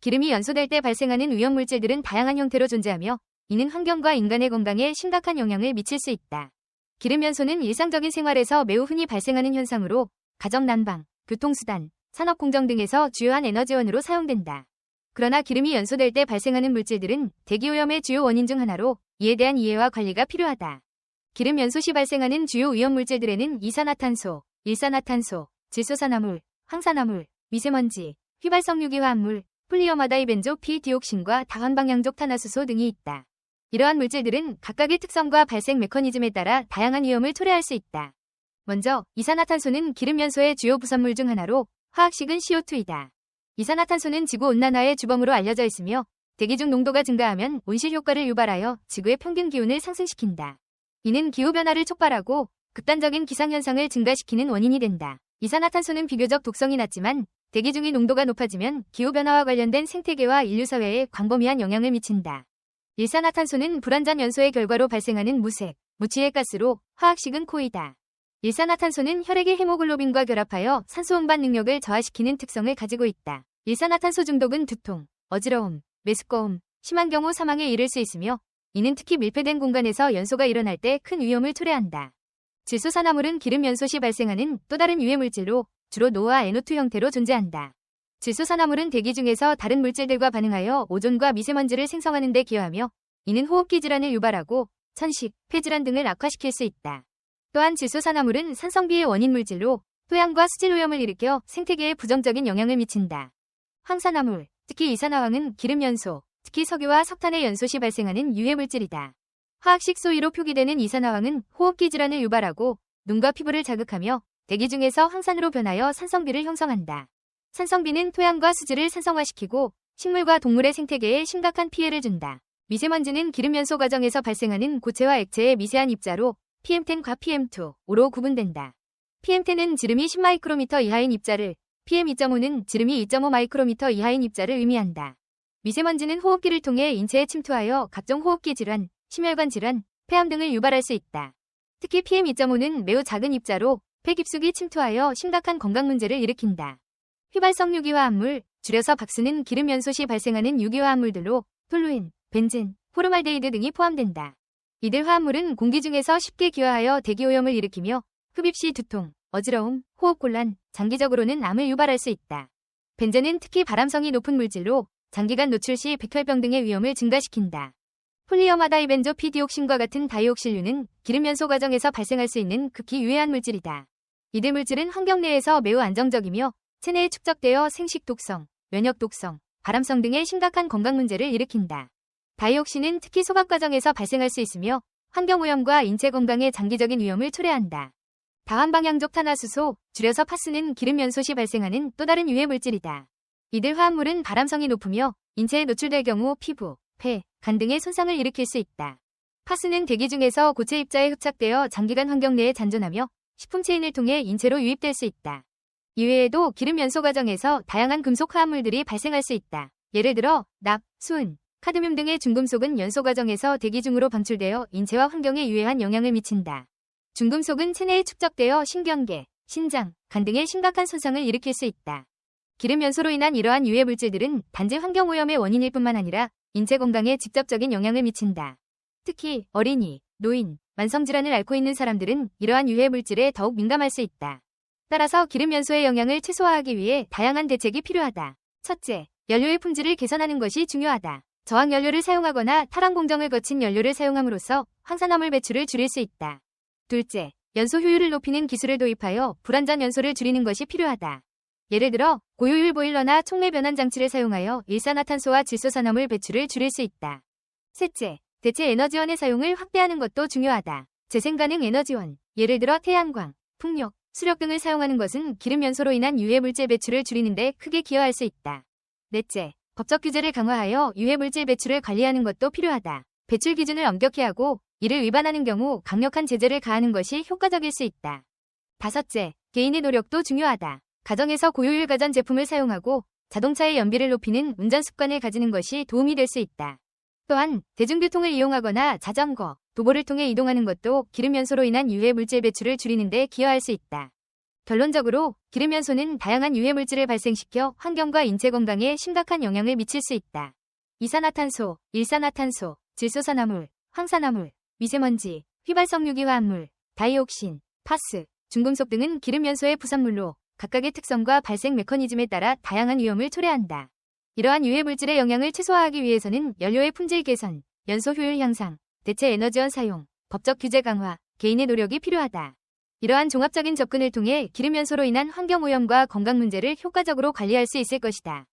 기름이 연소될 때 발생하는 위험물질들은 다양한 형태로 존재하며 이는 환경과 인간의 건강에 심각한 영향을 미칠 수 있다. 기름 연소는 일상적인 생활에서 매우 흔히 발생하는 현상으로 가정 난방, 교통수단, 산업공정 등에서 주요한 에너지원으로 사용된다. 그러나 기름이 연소될 때 발생하는 물질들은 대기오염의 주요 원인 중 하나로 이에 대한 이해와 관리가 필요하다. 기름 연소 시 발생하는 주요 위험물질들에는 이산화탄소, 일산화탄소, 질소산화물, 황산화물, 미세먼지, 휘발성 유기화합물, 폴리어마다이벤조 P디옥신과 다환방향족 탄화수소 등이 있다. 이러한 물질들은 각각의 특성과 발생 메커니즘에 따라 다양한 위험을 초래할 수 있다. 먼저 이산화탄소는 기름 연소의 주요 부산물 중 하나로 화학식은 CO2이다. 이산화탄소는 지구온난화의 주범으로 알려져 있으며 대기 중 농도가 증가하면 온실 효과를 유발하여 지구의 평균 기온을 상승시킨다. 이는 기후변화를 촉발하고 극단적인 기상현상을 증가시키는 원인이 된다. 이산화탄소는 비교적 독성이 낮지만 대기 중의 농도가 높아지면 기후변화와 관련된 생태계와 인류사회에 광범위한 영향을 미친다. 일산화탄소는 불완전 연소의 결과로 발생하는 무색, 무취의 가스로 화학식은 코이다. 일산화탄소는 혈액의 헤모글로빈과 결합하여 산소 운반 능력을 저하시키는 특성을 가지고 있다. 일산화탄소 중독은 두통, 어지러움, 메스꺼움, 심한 경우 사망에 이를 수 있으며 이는 특히 밀폐된 공간에서 연소가 일어날 때 큰 위험을 초래한다. 질소산화물은 기름 연소 시 발생하는 또 다른 유해물질로 주로 노와 NO2 형태로 존재한다. 질소산화물은 대기 중에서 다른 물질들과 반응하여 오존과 미세먼지를 생성하는 데 기여하며 이는 호흡기 질환을 유발하고 천식, 폐질환 등을 악화시킬 수 있다. 또한 질소산화물은 산성비의 원인 물질로 토양과 수질 오염을 일으켜 생태계에 부정적인 영향을 미친다. 황산화물, 특히 이산화황은 기름 연소, 특히 석유와 석탄의 연소 시 발생하는 유해물질이다. 화학식 소위로 표기되는 이산화황은 호흡기 질환을 유발하고 눈과 피부를 자극하며 대기 중에서 황산으로 변하여 산성비를 형성한다. 산성비는 토양과 수질을 산성화시키고 식물과 동물의 생태계에 심각한 피해를 준다. 미세먼지는 기름 연소 과정에서 발생하는 고체와 액체의 미세한 입자로 PM10과 PM2,5로 구분된다. PM10은 지름이 10마이크로미터 이하인 입자를, PM2.5는 지름이 2.5마이크로미터 이하인 입자를 의미한다. 미세먼지는 호흡기를 통해 인체에 침투하여 각종 호흡기 질환, 심혈관 질환, 폐암 등을 유발할 수 있다. 특히 PM2.5는 매우 작은 입자로 폐 깊숙이 침투하여 심각한 건강 문제를 일으킨다. 휘발성 유기화합물, 줄여서 박스는 기름 연소 시 발생하는 유기화합물들로 톨루인, 벤젠, 포르말데히드 등이 포함된다. 이들 화합물은 공기 중에서 쉽게 기화하여 대기오염을 일으키며 흡입 시 두통, 어지러움, 호흡곤란, 장기적으로는 암을 유발할 수 있다. 벤젠은 특히 발암성이 높은 물질로 장기간 노출 시 백혈병 등의 위험을 증가시킨다. 폴리어마다이벤조 P디옥신과 같은 다이옥실류는 기름 연소 과정에서 발생할 수 있는 극히 유해한 물질이다. 이들 물질은 환경 내에서 매우 안정적이며 체내에 축적되어 생식 독성, 면역 독성, 발암성 등의 심각한 건강 문제를 일으킨다. 다이옥신은 특히 소각 과정에서 발생할 수 있으며 환경오염과 인체 건강에 장기적인 위험을 초래한다. 다환방향족 탄화수소, 줄여서 파스는 기름 연소 시 발생하는 또 다른 유해물질이다. 이들 화합물은 발암성이 높으며 인체에 노출될 경우 피부, 폐, 간 등의 손상을 일으킬 수 있다. 파스는 대기 중에서 고체 입자에 흡착되어 장기간 환경 내에 잔존하며 식품 체인을 통해 인체로 유입될 수 있다. 이외에도 기름 연소 과정에서 다양한 금속 화합물들이 발생할 수 있다. 예를 들어 납, 수은, 카드뮴 등의 중금속은 연소 과정에서 대기 중으로 방출되어 인체와 환경에 유해한 영향을 미친다. 중금속은 체내에 축적되어 신경계, 신장, 간 등의 심각한 손상을 일으킬 수 있다. 기름 연소로 인한 이러한 유해 물질들은 단지 환경오염의 원인일 뿐만 아니라 인체 건강에 직접적인 영향을 미친다. 특히 어린이, 노인, 만성질환을 앓고 있는 사람들은 이러한 유해 물질에 더욱 민감할 수 있다. 따라서 기름 연소의 영향을 최소화하기 위해 다양한 대책이 필요하다. 첫째, 연료의 품질을 개선하는 것이 중요하다. 저항 연료를 사용하거나 탈환 공정을 거친 연료를 사용함으로써 황산화물 배출을 줄일 수 있다. 둘째, 연소 효율을 높이는 기술을 도입하여 불완전 연소를 줄이는 것이 필요하다. 예를 들어 고효율 보일러나 촉매 변환 장치를 사용하여 일산화탄소와 질소산화물 배출을 줄일 수 있다. 셋째, 대체 에너지원의 사용을 확대하는 것도 중요하다. 재생 가능 에너지원, 예를 들어 태양광, 풍력, 수력 등을 사용하는 것은 기름 연소로 인한 유해물질 배출을 줄이는 데 크게 기여할 수 있다. 넷째, 법적 규제를 강화하여 유해물질 배출을 관리하는 것도 필요하다. 배출 기준을 엄격히 하고 이를 위반하는 경우 강력한 제재를 가하는 것이 효과적일 수 있다. 다섯째, 개인의 노력도 중요하다. 가정에서 고효율 가전 제품을 사용하고 자동차의 연비를 높이는 운전 습관을 가지는 것이 도움이 될 수 있다. 또한 대중교통을 이용하거나 자전거, 도보를 통해 이동하는 것도 기름 연소로 인한 유해 물질 배출을 줄이는 데 기여할 수 있다. 결론적으로 기름연소는 다양한 유해물질을 발생시켜 환경과 인체 건강에 심각한 영향을 미칠 수 있다. 이산화탄소, 일산화탄소, 질소산화물, 황산화물, 미세먼지, 휘발성 유기화합물, 다이옥신, 파스, 중금속 등은 기름연소의 부산물로 각각의 특성과 발생 메커니즘에 따라 다양한 위험을 초래한다. 이러한 유해물질의 영향을 최소화하기 위해서는 연료의 품질 개선, 연소 효율 향상, 대체 에너지원 사용, 법적 규제 강화, 개인의 노력이 필요하다. 이러한 종합적인 접근을 통해 기름연소로 인한 환경오염과 건강 문제를 효과적으로 관리할 수 있을 것이다.